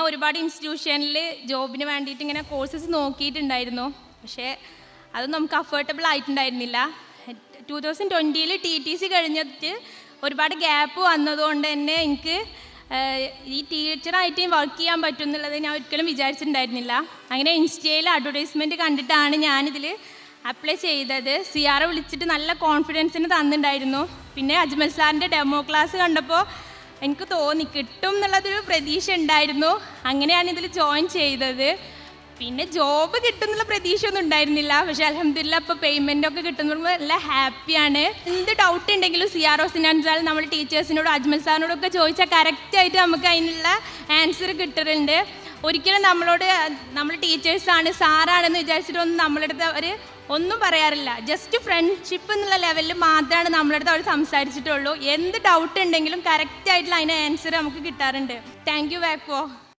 ഒരുപാട് ഇൻസ്റ്റിറ്റ്യൂഷനിൽ ജോബിന് വേണ്ടിയിട്ട് ഇങ്ങനെ കോഴ്സസ് നോക്കിയിട്ടുണ്ടായിരുന്നു. പക്ഷേ അത് നമുക്ക് അഫോർഡബിൾ ആയിട്ടുണ്ടായിരുന്നില്ല. 2020 TTC കഴിഞ്ഞിട്ട് ഒരുപാട് ഗ്യാപ്പ് വന്നതുകൊണ്ട് തന്നെ എനിക്ക് ഈ ടീച്ചറായിട്ട് വർക്ക് ചെയ്യാൻ പറ്റും എന്നുള്ളത് ഞാൻ ഒരിക്കലും വിചാരിച്ചിട്ടുണ്ടായിരുന്നില്ല. അങ്ങനെ ഇൻസ്റ്റയിൽ അഡ്വർടൈസ്മെൻറ്റ് കണ്ടിട്ടാണ് ഞാനിതിൽ അപ്ലൈ ചെയ്തത്. CR വിളിച്ചിട്ട് നല്ല കോൺഫിഡൻസിന് തന്നിട്ടുണ്ടായിരുന്നു. പിന്നെ അജ്മൽ സാറിൻ്റെ ഡെമോ ക്ലാസ് കണ്ടപ്പോൾ എനിക്ക് തോന്നി കിട്ടും എന്നുള്ളതൊരു പ്രതീക്ഷ ഉണ്ടായിരുന്നു. അങ്ങനെയാണ് ഇതിൽ ജോയിൻ ചെയ്തത്. പിന്നെ ജോബ് കിട്ടും എന്നുള്ള പ്രതീക്ഷ ഒന്നും ഉണ്ടായിരുന്നില്ല. പക്ഷേ അൽഹംദുലില്ലാ ഇപ്പോൾ പേയ്മെൻറ്റൊക്കെ കിട്ടുമ്പോൾ നല്ല ഹാപ്പിയാണ്. എന്ത് ഡൗട്ട് ഉണ്ടെങ്കിലും CROസിനെ നമ്മൾ ടീച്ചേഴ്സിനോടും അജ്മൽ സാറിനോടൊക്കെ ചോദിച്ചാൽ കറക്റ്റായിട്ട് നമുക്ക് അതിനുള്ള ആൻസർ കിട്ടാറുണ്ട്. ഒരിക്കലും നമ്മൾ ടീച്ചേഴ്സാണ് സാറാണെന്ന് വിചാരിച്ചിട്ടൊന്നും നമ്മളടുത്ത് അവർ ഒന്നും പറയാറില്ല. ജസ്റ്റ് ഫ്രണ്ട്ഷിപ്പ് എന്നുള്ള ലെവലിൽ മാത്രമാണ് നമ്മളടുത്ത് അവർ സംസാരിച്ചിട്ടുള്ളൂ. എന്ത് ഡൗട്ട് ഉണ്ടെങ്കിലും കറക്റ്റായിട്ടുള്ള അതിന് ആൻസർ നമുക്ക് കിട്ടാറുണ്ട്. Thank you വാക്വോ.